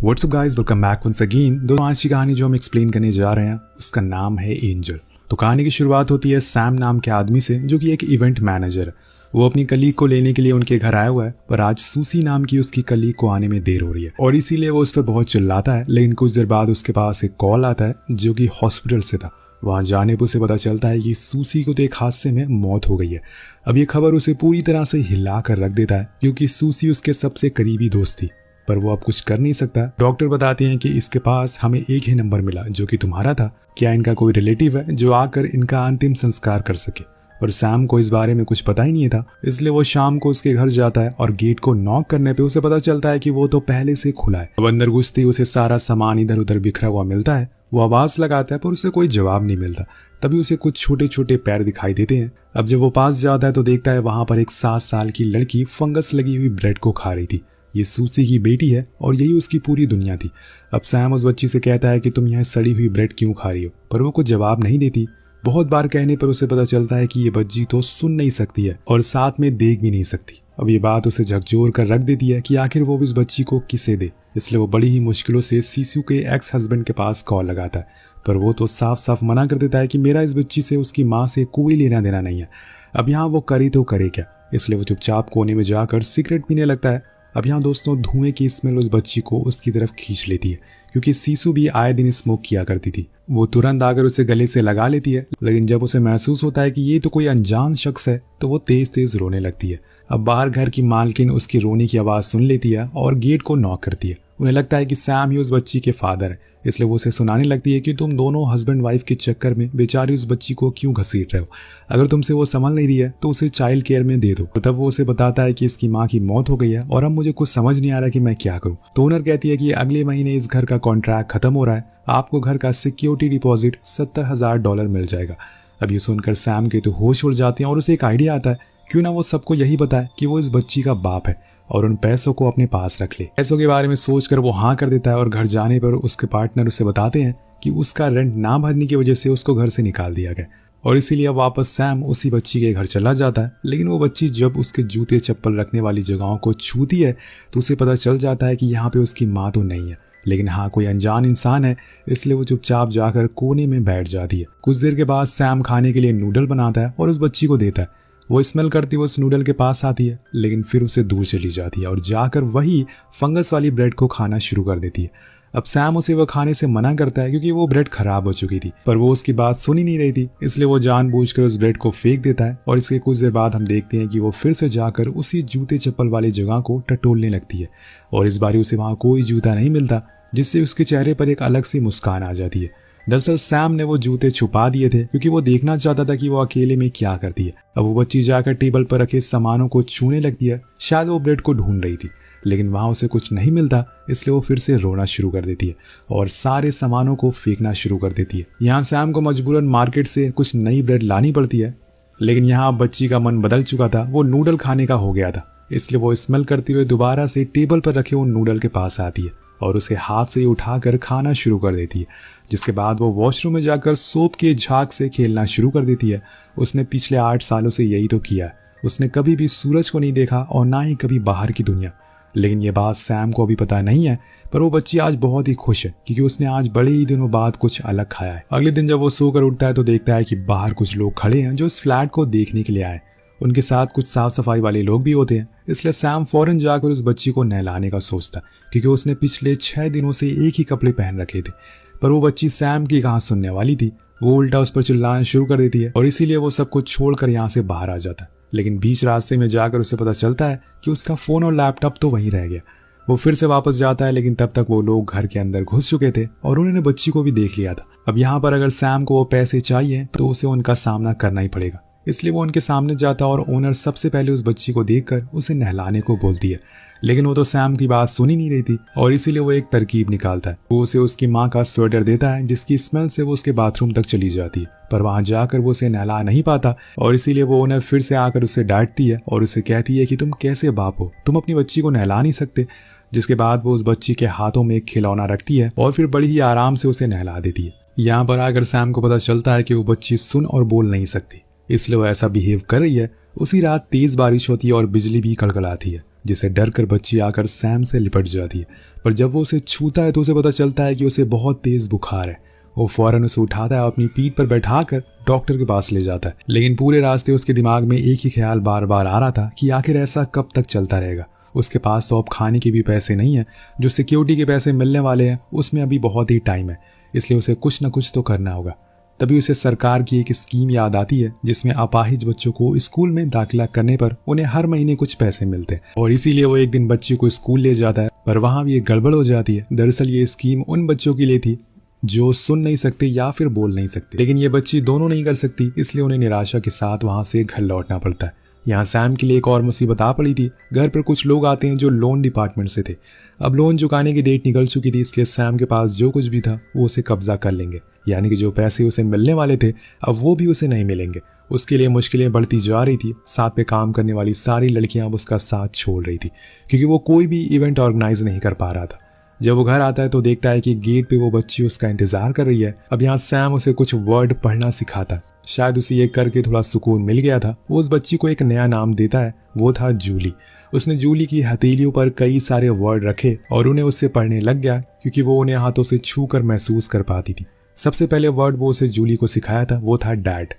WhatsApp guys, welcome back once again. दोस्तों, आज की कहानी जो हम एक्सप्लेन करने जा रहे हैं उसका नाम है एंजल। तो कहानी की शुरुआत होती है सैम नाम के आदमी से, जो कि एक इवेंट मैनेजर है। वो अपनी कलीग को लेने के लिए उनके घर आया हुआ है, पर आज सूसी नाम की उसकी कलीग को आने में देर हो रही है और इसीलिए वो उस पर बहुत चिल्लाता है। लेकिन कुछ देर बाद उसके पास एक कॉल आता है जो कि हॉस्पिटल से था। वहां जाने पर उसे पता चलता है कि सूसी को तो एक हादसे में मौत हो गई है। अब ये खबर उसे पूरी तरह से हिला कर रख देता है, क्योंकि सूसी उसके सबसे करीबी दोस्त थी, पर वो अब कुछ कर नहीं सकता। डॉक्टर बताते हैं कि इसके पास हमें एक ही नंबर मिला जो कि तुम्हारा था। क्या इनका कोई रिलेटिव है जो आकर इनका अंतिम संस्कार कर सके? पर सैम को इस बारे में कुछ पता ही नहीं था, इसलिए वो शाम को उसके घर जाता है और गेट को नॉक करने पे उसे पता चलता है कि वो तो पहले से खुला है। अब अंदर घुसते ही उसे सारा सामान इधर उधर बिखरा हुआ मिलता है। वो आवाज लगाता है पर उसे कोई जवाब नहीं मिलता। तभी उसे कुछ छोटे छोटे पैर दिखाई देते हैं। अब जब वो पास जाता है तो देखता है वहां पर एक 7 साल की लड़की फंगस लगी हुई ब्रेड को खा रही थी। ये सूसी की बेटी है और यही उसकी पूरी दुनिया थी। अब सैम उस बच्ची से कहता है कि तुम यह सड़ी हुई ब्रेड क्यों खा रही हो, पर वो कुछ जवाब नहीं देती। बहुत बार कहने पर उसे पता चलता है कि ये बच्ची तो सुन नहीं सकती है और साथ में देख भी नहीं सकती। अब ये बात उसे झकझोर कर रख देती है कि आखिर वो इस बच्ची को किसे दे। इसलिए वो बड़ी ही मुश्किलों से सीसू के एक्स हस्बैंड के पास कॉल लगाता है, पर वो तो साफ साफ मना कर देता है कि मेरा इस बच्ची से उसकी माँ से कोई लेना देना नहीं है। अब यहाँ वो करे तो करे क्या, इसलिए वो चुपचाप कोने में जाकर सिगरेट पीने लगता है। अब यहाँ दोस्तों धुएं की स्मेल उस बच्ची को उसकी तरफ खींच लेती है, क्योंकि सीसू भी आए दिन स्मोक किया करती थी। वो तुरंत आकर उसे गले से लगा लेती है, लेकिन जब उसे महसूस होता है कि ये तो कोई अनजान शख्स है तो वो तेज तेज रोने लगती है। अब बाहर घर की मालकिन उसकी रोने की आवाज सुन लेती है और गेट को नॉक करती है। उन्हें लगता है कि सैम ही उस बच्ची के फादर है, इसलिए वो उसे सुनाने लगती है कि तुम दोनों हस्बैंड वाइफ के चक्कर में बेचारी उस बच्ची को क्यों घसीट रहे हो। अगर तुमसे वो संभल नहीं रही है तो उसे चाइल्ड केयर में दे दो। तब वो उसे बताता है कि इसकी माँ की मौत हो गई है और अब मुझे कुछ समझ नहीं आ रहा कि मैं क्या करूँ। तो ओनर कहती है कि अगले महीने इस घर का कॉन्ट्रैक्ट खत्म हो रहा है, आपको घर का सिक्योरिटी डिपॉजिट $70,000 मिल जाएगा। अब ये सुनकर सैम के तो होश उड़ जाते हैं और उसे एक आइडिया आता है, क्यों ना वो सबको यही बताए कि वो इस बच्ची का बाप है और उन पैसों को अपने पास रख ले। पैसों के बारे में सोचकर वो हाँ कर देता है और घर जाने पर उसके पार्टनर उसे बताते हैं कि उसका रेंट ना भरने की वजह से उसको घर से निकाल दिया गया और इसीलिए वापस सैम उसी बच्ची के घर चला जाता है। लेकिन वो बच्ची जब उसके जूते चप्पल रखने वाली जगहों को छूती है तो उसे पता चल जाता है कि यहाँ पे उसकी माँ तो नहीं है, लेकिन हाँ कोई अनजान इंसान है। इसलिए वो चुपचाप जाकर कोने में बैठ जाती है। कुछ देर के बाद सैम खाने के लिए नूडल बनाता है और उस बच्ची को देता है। वो स्मेल करती हुई उस नूडल के पास आती है, लेकिन फिर उसे दूर चली जाती है और जाकर वही फंगस वाली ब्रेड को खाना शुरू कर देती है। अब सैम उसे वो खाने से मना करता है, क्योंकि वो ब्रेड खराब हो चुकी थी, पर वो उसकी बात सुन ही नहीं रही थी। इसलिए वो जानबूझकर उस ब्रेड को फेंक देता है और इसके कुछ देर बाद हम देखते हैं कि वो फिर से जाकर उसी जूते चप्पल वाली जगह को टटोलने लगती है और इस बार उसे वहां कोई जूता नहीं मिलता, जिससे उसके चेहरे पर एक अलग सी मुस्कान आ जाती है। दरअसल सैम ने वो जूते छुपा दिए थे, क्योंकि वो देखना चाहता था कि वो अकेले में क्या करती है। अब वो बच्ची जाकर टेबल पर रखे सामानों को छूने लगती है। शायद वो ब्रेड को ढूंढ रही थी, लेकिन वहां उसे कुछ नहीं मिलता, इसलिए वो फिर से रोना शुरू कर देती है और सारे सामानों को फेंकना शुरू कर देती है। यहाँ सैम को मजबूरन मार्केट से कुछ नई ब्रेड लानी पड़ती है, लेकिन यहाँ बच्ची का मन बदल चुका था। वो नूडल खाने का हो गया था, इसलिए वो स्मेल करते हुए दोबारा से टेबल पर रखे उन नूडल के पास आती है और उसे हाथ से उठाकर खाना शुरू कर देती है। जिसके बाद वो वॉशरूम में जाकर सोप के झाग से खेलना शुरू कर देती है। उसने पिछले 8 सालों से यही तो किया है। उसने कभी भी सूरज को नहीं देखा और ना ही कभी बाहर की दुनिया। लेकिन ये बात सैम को अभी पता नहीं है, पर वो बच्ची आज बहुत ही खुश है, क्योंकि उसने आज बड़े ही दिनों बाद कुछ अलग खाया है। अगले दिन जब वो सोकर उठता है तो देखता है कि बाहर कुछ लोग खड़े हैं जो इस फ्लैट को देखने के लिए आए। उनके साथ कुछ साफ सफाई वाले लोग भी होते हैं। इसलिए सैम फौरन जाकर उस बच्ची को नहलाने का सोचता, क्योंकि उसने पिछले 6 दिनों से एक ही कपड़े पहन रखे थे। पर वो बच्ची सैम की कहाँ सुनने वाली थी। वो उल्टा उस पर चिल्लाना शुरू कर देती है और इसीलिए वो सब कुछ छोड़कर यहाँ से बाहर आ जाता है। लेकिन बीच रास्ते में जाकर उसे पता चलता है कि उसका फोन और लैपटॉप तो वहीं रह गया। वो फिर से वापस जाता है, लेकिन तब तक वो लोग घर के अंदर घुस चुके थे और उन्होंने बच्ची को भी देख लिया था। अब यहाँ पर अगर सैम को वो पैसे चाहिए तो उसे उनका सामना करना ही पड़ेगा। इसलिए वो उनके सामने जाता और ओनर सबसे पहले उस बच्ची को देखकर उसे नहलाने को बोलती है। लेकिन वो तो सैम की बात सुन ही नहीं रही थी और इसीलिए वो एक तरकीब निकालता है। वो उसे उसकी माँ का स्वेटर देता है, जिसकी स्मेल से वो उसके बाथरूम तक चली जाती है। पर वहां जाकर वो उसे नहला नहीं पाता और इसीलिए वो ओनर फिर से आकर उसे डांटती है और उसे कहती है कि तुम कैसे बाप हो, तुम अपनी बच्ची को नहला नहीं सकते। जिसके बाद वो उस बच्ची के हाथों में एक खिलौना रखती है और फिर बड़ी ही आराम से उसे नहला देती है। यहाँ पर आकर सैम को पता चलता है कि वो बच्ची सुन और बोल नहीं सकती, इसलिए वो ऐसा बिहेव कर रही है। उसी रात तेज बारिश होती है और बिजली भी कड़कड़ाती है, जिसे डर कर बच्ची आकर सैम से लिपट जाती है। पर जब वो उसे छूता है तो उसे पता चलता है कि उसे बहुत तेज बुखार है। वो फौरन उसे उठाता है, अपनी पीठ पर बैठाकर डॉक्टर के पास ले जाता है। लेकिन पूरे रास्ते उसके दिमाग में एक ही ख्याल बार बार आ रहा था कि आखिर ऐसा कब तक चलता रहेगा। उसके पास तो अब खाने के भी पैसे नहीं है, जो सिक्योरिटी के पैसे मिलने वाले हैं उसमें अभी बहुत ही टाइम है, इसलिए उसे कुछ न कुछ तो करना होगा। तभी उसे सरकार की एक स्कीम याद आती है जिसमें अपाहिज बच्चों को स्कूल में दाखिला करने पर उन्हें हर महीने कुछ पैसे मिलते हैं, और इसीलिए वो एक दिन बच्ची को स्कूल ले जाता है। पर वहां भी एक गड़बड़ हो जाती है। दरअसल ये स्कीम उन बच्चों के लिए थी जो सुन नहीं सकते या फिर बोल नहीं सकते, लेकिन ये बच्ची दोनों नहीं कर सकती, इसलिए उन्हें निराशा के साथ वहां से घर लौटना पड़ता है। यहाँ सैम के लिए एक और मुसीबत आ पड़ी थी। घर पर कुछ लोग आते हैं जो लोन डिपार्टमेंट से थे। अब लोन चुकाने की डेट निकल चुकी थी, इसलिए सैम के पास जो कुछ भी था वो उसे कब्जा कर लेंगे, यानी कि जो पैसे उसे मिलने वाले थे अब वो भी उसे नहीं मिलेंगे। उसके लिए मुश्किलें बढ़ती जा रही थी। साथ पे काम करने वाली सारी लड़कियां अब उसका साथ छोड़ रही थी, क्योंकि वो कोई भी इवेंट ऑर्गेनाइज नहीं कर पा रहा था। जब वो घर आता है तो देखता है कि गेट पे वो बच्ची उसका इंतजार कर रही है। अब यहाँ सैम उसे कुछ वर्ड पढ़ना सिखाता। शायद उसे ये करके थोड़ा सुकून मिल गया था। वो उस बच्ची को एक नया नाम देता है, वो था जूली। उसने जूली की हथेलियों पर कई सारे वर्ड रखे और उन्हें उससे पढ़ने लग गया, क्योंकि वो उन्हें हाथों से छू कर महसूस कर पाती थी। सबसे पहले वर्ड वो उसे जूली को सिखाया था वो था डैड।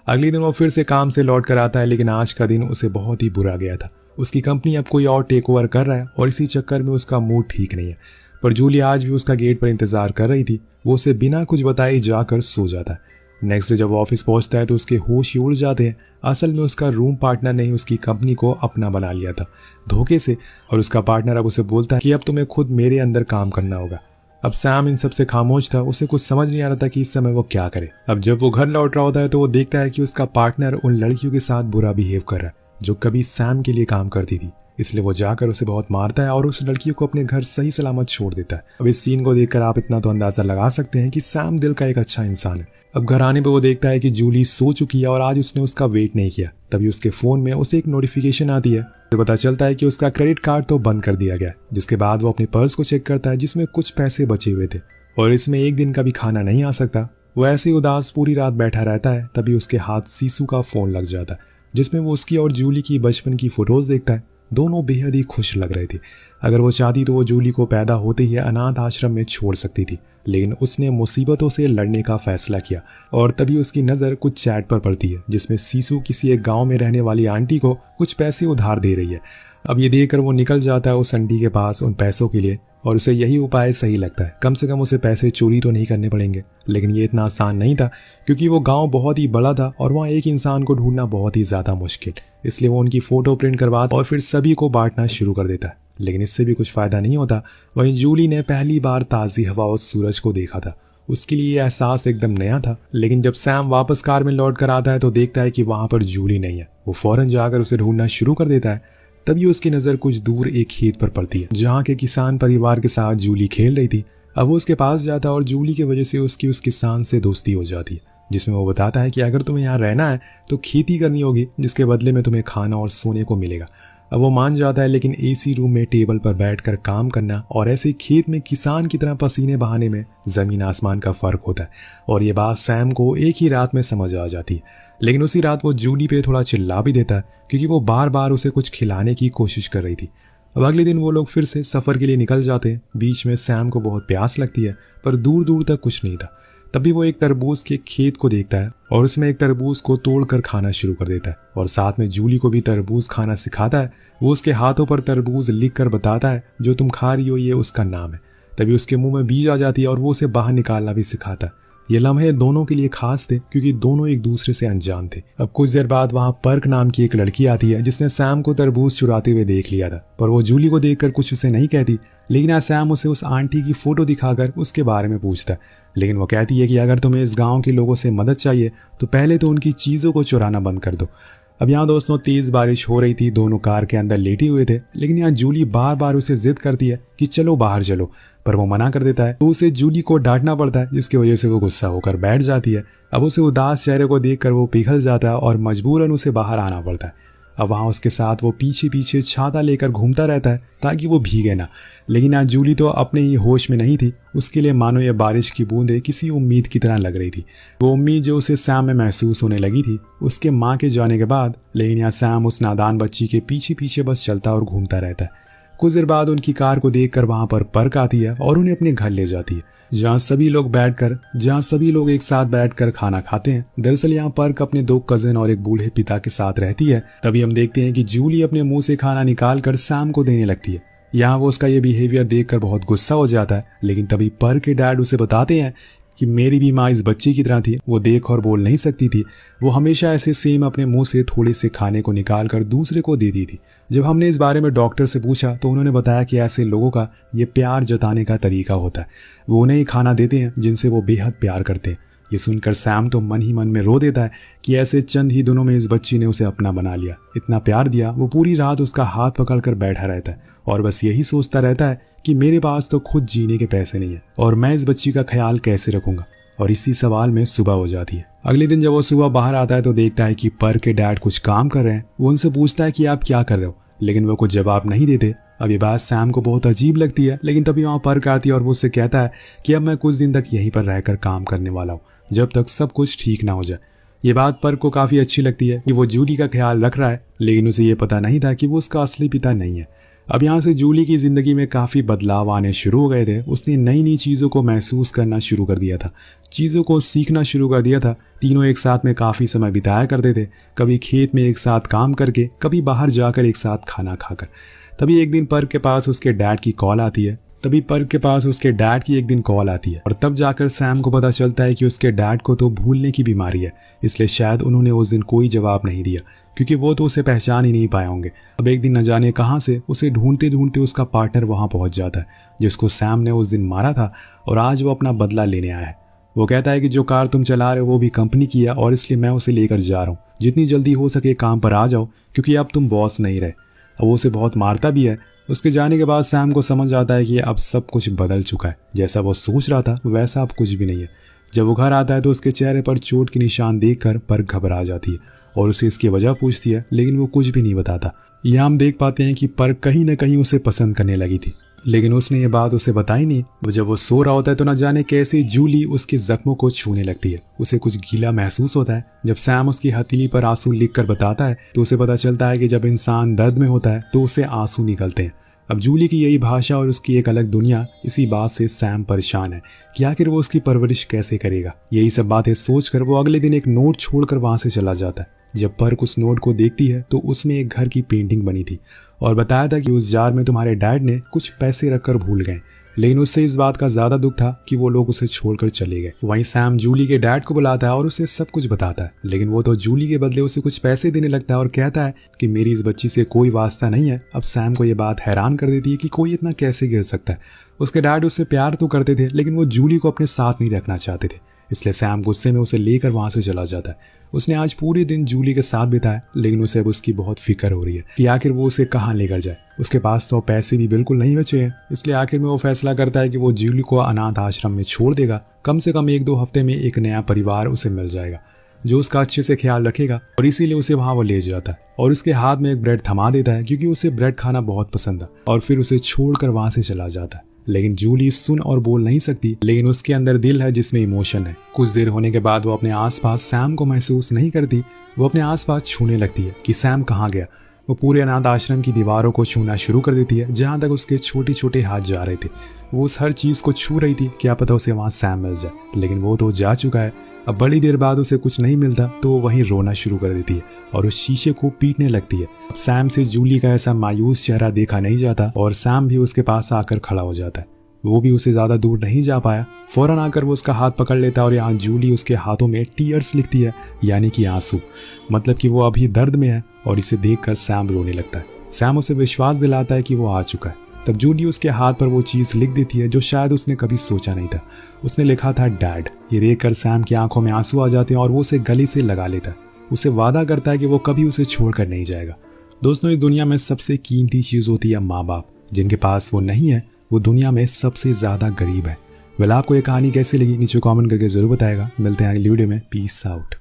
अगले दिन वो फिर से काम से लौट कर आता है, लेकिन आज का दिन उसे बहुत ही बुरा गया था। उसकी कंपनी अब कोई और टेक ओवर कर रहा है और इसी चक्कर में उसका मूड ठीक नहीं है। पर जूली आज भी उसका गेट पर इंतजार कर रही थी। वो उसे बिना कुछ बताए जाकर सो जाता है। नेक्स्ट डे जब वो ऑफिस पहुंचता है तो उसके होश ही उड़ जाते हैं। असल में उसका रूम पार्टनर ने उसकी कंपनी को अपना बना लिया था धोखे से, और उसका पार्टनर अब उसे बोलता है कि अब तुम्हें खुद मेरे अंदर काम करना होगा। अब सैम इन सब से खामोश था। उसे कुछ समझ नहीं आ रहा था कि इस समय वो क्या करे। अब जब वो घर लौट रहा होता है तो वो देखता है कि उसका पार्टनर उन लड़कियों के साथ बुरा बिहेव कर रहा है जो कभी सैम के लिए काम करती थी। इसलिए वो जाकर उसे बहुत मारता है और उस लड़की को अपने घर सही सलामत छोड़ देता है। अब इस सीन को देखकर आप इतना तो अंदाजा लगा सकते हैं कि सैम दिल का एक अच्छा इंसान है। अब घर आने पे वो देखता है कि जूली सो चुकी है और आज उसने उसका वेट नहीं किया। तभी उसके फोन में उसे एक नोटिफिकेशन आती है। तो पता चलता है कि उसका क्रेडिट कार्ड तो बंद कर दिया गया। जिसके बाद वो अपने पर्स को चेक करता है जिसमें कुछ पैसे बचे हुए थे और इसमें एक दिन का भी खाना नहीं आ सकता। वो ऐसे ही उदास पूरी रात बैठा रहता है। तभी उसके हाथ सीसू का फोन लग जाता है जिसमें वो उसकी और जूली की बचपन की फोटोज देखता है। दोनों बेहद ही खुश लग रहे थे। अगर वो चाहती तो वो जूली को पैदा होते ही अनाथ आश्रम में छोड़ सकती थी, लेकिन उसने मुसीबतों से लड़ने का फैसला किया। और तभी उसकी नज़र कुछ चैट पर पड़ती है जिसमें सीसू किसी एक गांव में रहने वाली आंटी को कुछ पैसे उधार दे रही है। अब ये देखकर वो निकल जाता है उस आंटी के पास उन पैसों के लिए, और उसे यही उपाय सही लगता है। कम से कम उसे पैसे चोरी तो नहीं करने पड़ेंगे। लेकिन ये इतना आसान नहीं था, क्योंकि वो गांव बहुत ही बड़ा था और वहाँ एक इंसान को ढूंढना बहुत ही ज़्यादा मुश्किल। इसलिए वो उनकी फ़ोटो प्रिंट करवाता और फिर सभी को बांटना शुरू कर देता है। लेकिन इससे भी कुछ फ़ायदा नहीं होता। वहीं जूली ने पहली बार ताज़ी हवा और सूरज को देखा था। उसके लिए ये एहसास एकदम नया था। लेकिन जब सैम वापस कार में लौट कर आता है तो देखता है कि वहाँ पर जूली नहीं है। वो फ़ौरन जाकर उसे ढूंढना शुरू कर देता है। तभी उसकी नज़र कुछ दूर एक खेत पर पड़ती है जहाँ के किसान परिवार के साथ जूली खेल रही थी। अब वो उसके पास जाता है और जूली की वजह से उसकी उस किसान से दोस्ती हो जाती है, जिसमें वो बताता है कि अगर तुम्हें यहाँ रहना है तो खेती करनी होगी, जिसके बदले में तुम्हें खाना और सोने को मिलेगा। अब वो मान जाता है, लेकिन एसी रूम में टेबल पर बैठकर काम करना और ऐसे खेत में किसान की तरह पसीने बहाने में ज़मीन आसमान का फ़र्क होता है। और ये बात सैम को एक ही रात में समझ आ जाती है। लेकिन उसी रात वो जूली पे थोड़ा चिल्ला भी देता है, क्योंकि वो बार बार उसे कुछ खिलाने की कोशिश कर रही थी। अब अगले दिन वो लोग फिर से सफ़र के लिए निकल जाते हैं। बीच में सैम को बहुत प्यास लगती है, पर दूर दूर तक कुछ नहीं था। तभी वो एक तरबूज के खेत को देखता है और उसमें एक तरबूज को तोड़कर खाना शुरू कर देता है, और साथ में जूली को भी तरबूज खाना सिखाता है। वो उसके हाथों पर तरबूज लिख कर बताता है, जो तुम खा रही हो ये उसका नाम है। तभी उसके मुंह में बीज आ जाती है और वो उसे बाहर निकालना भी सिखाता है। ये लम्हे दोनों के लिए खास थे, क्योंकि दोनों एक दूसरे से अनजान थे। अब कुछ देर बाद वहाँ पर्क नाम की एक लड़की आती है जिसने सैम को तरबूज चुराते हुए देख लिया था, पर वो जूली को देखकर कुछ उसे नहीं कहती। लेकिन आज सैम उसे उस आंटी की फोटो दिखाकर उसके बारे में पूछता है। लेकिन वो कहती है कि अगर तुम्हें इस गाँव के लोगों से मदद चाहिए तो पहले तो उनकी चीज़ों को चुराना बंद कर दो। अब यहाँ दोस्तों तेज़ बारिश हो रही थी। दोनों कार के अंदर लेटे हुए थे, लेकिन यहाँ जूली बार बार उसे जिद करती है कि चलो बाहर चलो, पर वो मना कर देता है। तो उसे जूली को डांटना पड़ता है, जिसकी वजह से वो गुस्सा होकर बैठ जाती है। अब उसे उदास चेहरे को देखकर वो पिघल जाता है और मजबूरन उसे बाहर आना पड़ता है। अब वहाँ उसके साथ वो पीछे पीछे छाता लेकर घूमता रहता है ताकि वो भीगे ना। लेकिन आज जूली तो अपने ही होश में नहीं थी। उसके लिए मानो ये बारिश की बूंदें किसी उम्मीद की तरह लग रही थी, वो उम्मीद जो उसे सैम में महसूस होने लगी थी उसके माँ के जाने के बाद। लेकिन यहाँ सैम उस नादान बच्ची के पीछे पीछे बस चलता और घूमता रहता है। कुछ देर बाद उनकी कार को देखकर वहां पर पर्क आती है और उन्हें अपने घर ले जाती है, जहां सभी लोग एक साथ बैठकर खाना खाते हैं। दरअसल यहाँ पर्क अपने 2 कजिन और एक बूढ़े पिता के साथ रहती है। तभी हम देखते हैं कि जूली अपने मुंह से खाना निकाल कर सैम को देने लगती है। यहाँ वो उसका ये बिहेवियर देखकर बहुत गुस्सा हो जाता है। लेकिन तभी पर्क के डैड उसे बताते हैं कि मेरी भी माँ इस बच्ची की तरह थी, वो देख और बोल नहीं सकती थी, वो हमेशा ऐसे सेम अपने मुंह से थोड़े से खाने को निकाल कर दूसरे को देती थी। जब हमने इस बारे में डॉक्टर से पूछा तो उन्होंने बताया कि ऐसे लोगों का ये प्यार जताने का तरीका होता है, वो उन्हें ही खाना देते हैं जिनसे वो बेहद प्यार करते हैं। ये सुनकर सैम तो मन ही मन में रो देता है कि ऐसे चंद ही दिनों में इस बच्ची ने उसे अपना बना लिया, इतना प्यार दिया। वो पूरी रात उसका हाथ पकड़कर बैठा रहता है और बस यही सोचता रहता है कि मेरे पास तो खुद जीने के पैसे नहीं है और मैं इस बच्ची का ख्याल कैसे रखूंगा। और इसी सवाल में सुबह हो जाती है। अगले दिन जब वो सुबह बाहर आता है तो देखता है कि पर्क के डैड कुछ काम कर रहे हैं। वो उनसे पूछता है कि आप क्या कर रहे हो, लेकिन वो कुछ जवाब नहीं देते। अब ये बात सैम को बहुत अजीब लगती है। लेकिन तभी वहाँ पर्क आती है और वो उससे कहता है कि अब मैं कुछ दिन तक यहीं पर रहकर काम करने वाला हूँ, जब तक सब कुछ ठीक ना हो जाए। ये बात पर्क को काफी अच्छी लगती है कि वो जूली का ख्याल रख रहा है, लेकिन उसे ये पता नहीं था कि वो उसका असली पिता नहीं है। अब यहाँ से जूली की जिंदगी में काफी बदलाव आने शुरू हो गए थे। उसने नई नई चीजों को महसूस करना शुरू कर दिया था, चीजों को सीखना शुरू कर दिया था। तीनों एक साथ में काफी समय बिताया करते थे, कभी खेत में एक साथ काम करके, कभी बाहर जाकर एक साथ खाना खाकर। तभी एक दिन पर्क के पास उसके डैड की कॉल आती है और तब जाकर सैम को पता चलता है कि उसके डैड को तो भूलने की बीमारी है, इसलिए शायद उन्होंने उस दिन कोई जवाब नहीं दिया क्योंकि वो तो उसे पहचान ही नहीं पाए होंगे। अब एक दिन न जाने कहां से उसे ढूंढते ढूंढते उसका पार्टनर वहां पहुंच जाता है जिसको सैम ने उस दिन मारा था और आज वो अपना बदला लेने आया है। वो कहता है कि जो कार तुम चला रहे हो वो भी कंपनी की है और इसलिए मैं उसे लेकर जा रहा हूँ, जितनी जल्दी हो सके काम पर आ जाओ क्योंकि अब तुम बॉस नहीं रहे। अब वो उसे बहुत मारता भी है। उसके जाने के बाद सैम को समझ आता है कि अब सब कुछ बदल चुका है, जैसा वो सोच रहा था वैसा अब कुछ भी नहीं है। जब वो घर आता है तो उसके चेहरे पर चोट के निशान देखकर पर्क घबरा जाती है और उसे इसकी वजह पूछती है, लेकिन वो कुछ भी नहीं बताता। यहाँ हम देख पाते हैं कि पर्क कहीं न कहीं उसे पसंद करने लगी थी, लेकिन उसने ये बात उसे बताई नहीं। जब वो सो रहा होता है तो न जाने कैसे जूली उसके जख्मों को छूने लगती है। उसे कुछ गीला महसूस होता है। जब सैम उसकी हथेली पर आंसू लिखकर बताता है तो उसे पता चलता है कि जब इंसान दर्द में होता है तो उसे आंसू निकलते हैं। अब जूली की यही भाषा और उसकी एक अलग दुनिया, इसी बात से सैम परेशान है कि आखिर वो उसकी परवरिश कैसे करेगा। यही सब बातें सोचकर वो अगले दिन एक नोट छोड़कर वहां से चला जाता है। जब पर्क उस नोट को देखती है तो उसमें एक घर की पेंटिंग बनी थी और बताया था कि उस जार में तुम्हारे डैड ने कुछ पैसे रखकर भूल गए। लेकिन उससे इस बात का ज्यादा दुख था कि वो लोग उसे छोड़कर चले गए। वहीं सैम जूली के डैड को बुलाता है और उसे सब कुछ बताता है, लेकिन वो तो जूली के बदले उसे कुछ पैसे देने लगता है और कहता है कि मेरी इस बच्ची से कोई वास्ता नहीं है। अब सैम को ये बात हैरान कर देती है कि कोई इतना कैसे गिर सकता है। उसके डैड उससे प्यार तो करते थे, लेकिन वो जूली को अपने साथ नहीं रखना चाहते थे, इसलिए सैम गुस्से में उसे लेकर वहां से चला जाता है। उसने आज पूरे दिन जूली के साथ बिताया, लेकिन उसे अब उसकी बहुत फिक्र हो रही है कि आखिर वो उसे कहाँ लेकर जाए। उसके पास तो पैसे भी बिल्कुल नहीं बचे हैं, इसलिए आखिर में वो फैसला करता है कि वो जूली को अनाथ आश्रम में छोड़ देगा। कम से कम 1-2 हफ्ते में एक नया परिवार उसे मिल जाएगा जो उसका अच्छे से ख्याल रखेगा, और इसीलिए उसे वहां वो ले जाता है और उसके हाथ में एक ब्रेड थमा देता है क्योंकि उसे ब्रेड खाना बहुत पसंद है, और फिर उसे छोड़कर वहां से चला जाता है। लेकिन जूली सुन और बोल नहीं सकती, लेकिन उसके अंदर दिल है जिसमें इमोशन है। कुछ देर होने के बाद वो अपने आसपास सैम को महसूस नहीं करती। वो अपने आसपास छूने लगती है कि सैम कहाँ गया। वो पूरे अनाथ आश्रम की दीवारों को छूना शुरू कर देती है जहाँ तक उसके छोटे छोटे हाथ जा रहे थे। वो उस हर चीज को छू रही थी, क्या पता उसे वहां सैम मिल जाए, लेकिन वो तो जा चुका है। अब बड़ी देर बाद उसे कुछ नहीं मिलता तो वो वहीं रोना शुरू कर देती है और उस शीशे को पीटने लगती है। अब सैम से जूली का ऐसा मायूस चेहरा देखा नहीं जाता और सैम भी उसके पास आकर खड़ा हो जाता है। वो भी उसे ज्यादा दूर नहीं जा पाया। फौरन आकर वो उसका हाथ पकड़ लेता है और यहाँ जूली उसके हाथों में टीयर्स लिखती है, यानी कि आंसू, मतलब कि वो अभी दर्द में है, और इसे देखकर सैम रोने लगता है। सैम उसे विश्वास दिलाता है कि वो आ चुका है। तब जूली उसके हाथ पर वो चीज लिख देती है जो शायद उसने कभी सोचा नहीं था। उसने लिखा था डैड। ये देखकर सैम की आंखों में आंसू आ जाते हैं और वो उसे गले से लगा लेता है। उसे वादा करता है कि वो कभी उसे छोड़कर नहीं जाएगा। दोस्तों, इस दुनिया में सबसे कीमती चीज होती है माँ बाप। जिनके पास वो नहीं है वो दुनिया में सबसे ज्यादा गरीब है। वेल, आपको ये कहानी कैसी लगी नीचे कमेंट करके जरूर बताएगा। मिलते हैं अगली वीडियो में। Peace out.